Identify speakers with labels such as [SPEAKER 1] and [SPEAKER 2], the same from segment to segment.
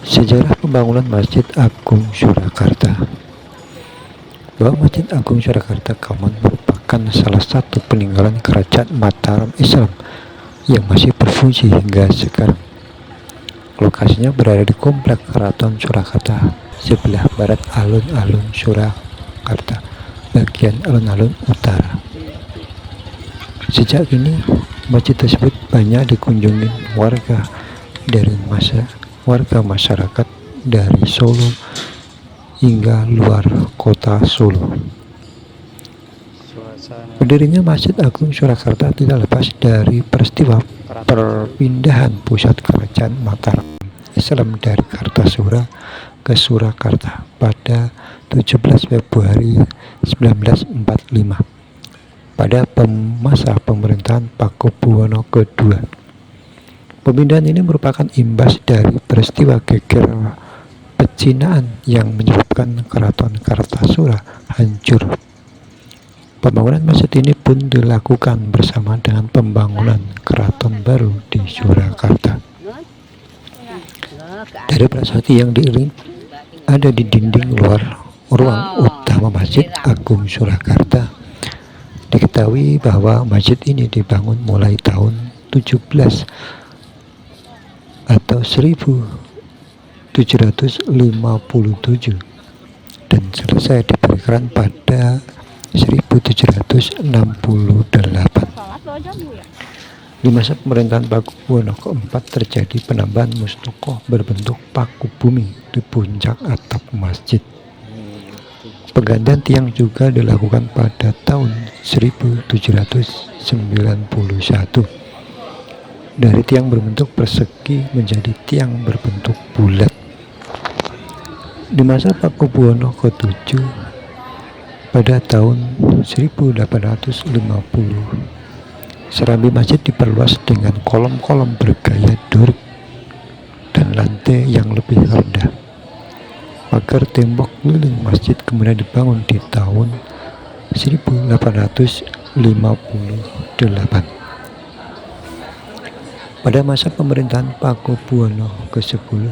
[SPEAKER 1] Sejarah pembangunan Masjid Agung Surakarta. Bahwa Masjid Agung Surakarta Kauman merupakan salah satu peninggalan kerajaan Mataram Islam yang masih berfungsi hingga sekarang. Lokasinya berada di Komplek Keraton Surakarta, sebelah barat alun-alun Surakarta, bagian alun-alun utara. Sejak kini, masjid tersebut banyak dikunjungi warga masyarakat dari Solo hingga luar kota Solo. Berdirinya Masjid Agung Surakarta tidak lepas dari peristiwa perpindahan pusat kerajaan Mataram Islam dari Kartasura ke Surakarta pada 17 Februari 1945 pada masa pemerintahan Pakubuwono II. Pemindahan ini merupakan imbas dari peristiwa geger pecinaan yang menyebabkan Keraton Kartasura hancur. Pembangunan masjid ini pun dilakukan bersama dengan pembangunan keraton baru di Surakarta. Dari prasasti yang diiring ada di dinding luar ruang utama Masjid Agung Surakarta. Diketahui bahwa masjid ini dibangun mulai tahun 17 atau 1757 dan selesai diperkirakan pada 1768. Di masa pemerintahan Pakubuwono keempat terjadi penambahan mustaka berbentuk paku bumi di puncak atap masjid. Penggantian tiang juga dilakukan pada tahun 1791 dari tiang berbentuk persegi menjadi tiang berbentuk bulat. Di masa Pakubuwono ke-7 pada tahun 1850, serambi masjid diperluas dengan kolom-kolom bergaya Doric dan lantai yang lebih rendah. Pagar tembok keliling masjid kemudian dibangun di tahun 1858. Pada masa pemerintahan Pakubuwono ke-10,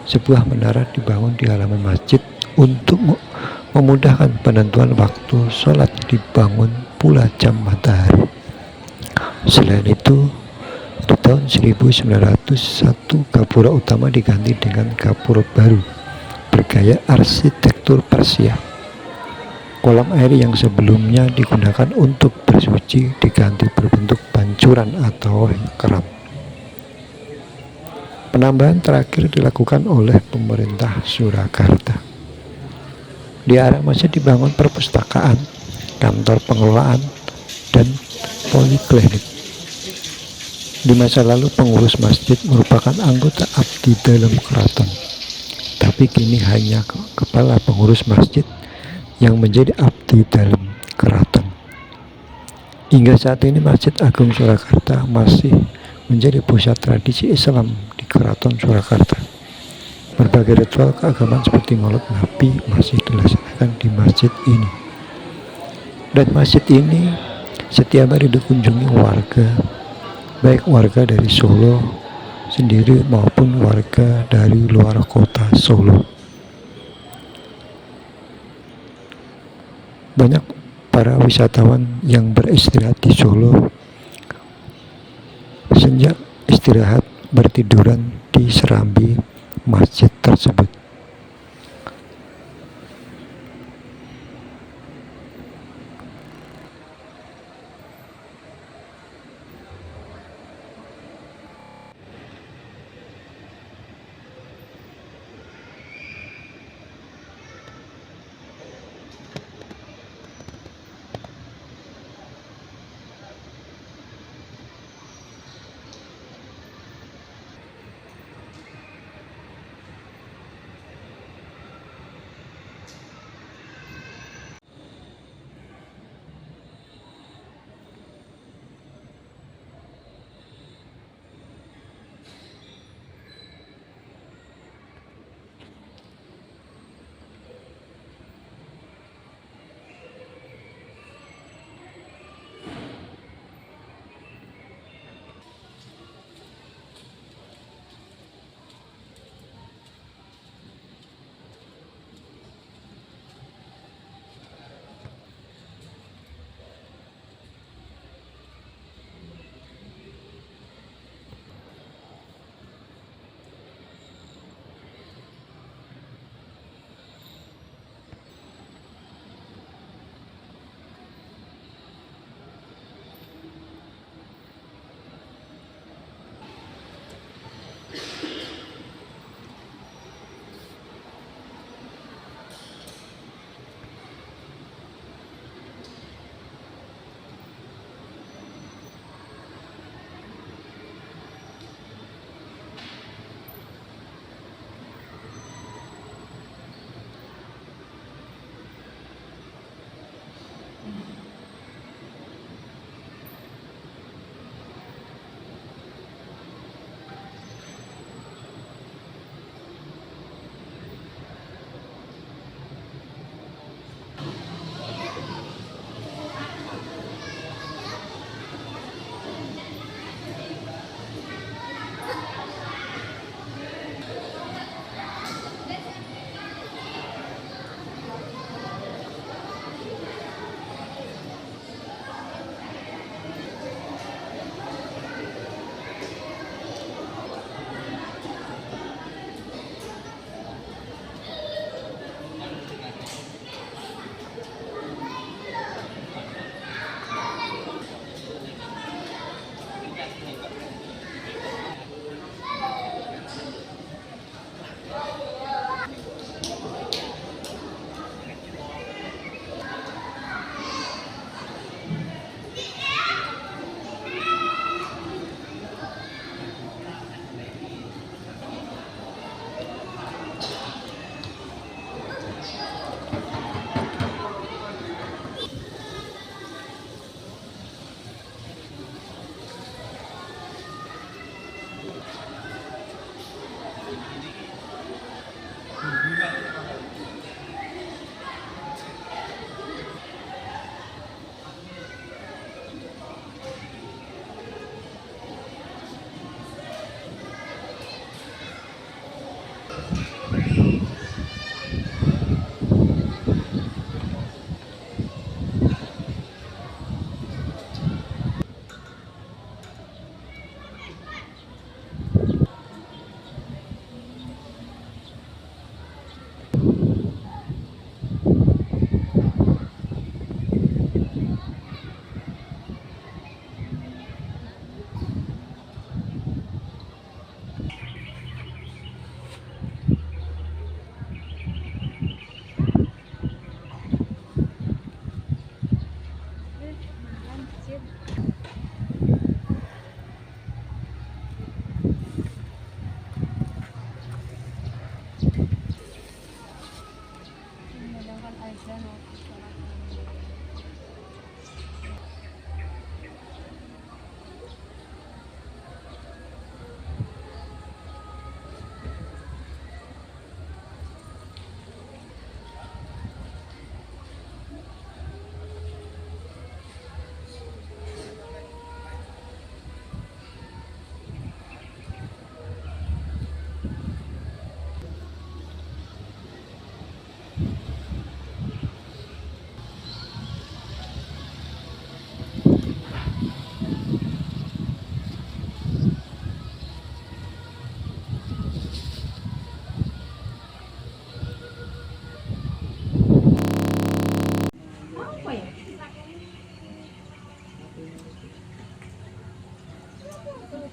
[SPEAKER 1] sebuah menara dibangun di halaman masjid untuk memudahkan penentuan waktu sholat. Dibangun pula jam matahari. Selain itu, di tahun 1901 gapura utama diganti dengan gapura baru bergaya arsitektur Persia. Kolam air yang sebelumnya digunakan untuk bersuci diganti berbentuk pancuran atau keran. Penambahan terakhir dilakukan oleh pemerintah Surakarta. Di area masjid dibangun perpustakaan, kantor pengelolaan, dan poliklinik. Di masa lalu pengurus masjid merupakan anggota abdi dalam keraton, tapi kini hanya kepala pengurus masjid yang menjadi abdi dalam keraton. Hingga saat ini Masjid Agung Surakarta masih menjadi pusat tradisi Islam di Keraton Surakarta. Berbagai ritual keagamaan seperti Maulid Nabi masih dilaksanakan di masjid ini. Dan masjid ini setiap hari dikunjungi warga, baik warga dari Solo sendiri maupun warga dari luar kota Solo. Banyak para wisatawan yang beristirahat di Solo sejak istirahat bertiduran di serambi masjid tersebut.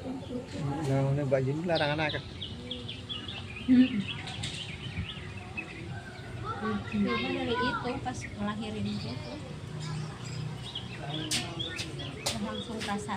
[SPEAKER 1] Nah, Mbak Yuni larang anak.
[SPEAKER 2] Cuma dari itu pas ngelahirin gitu langsung rasa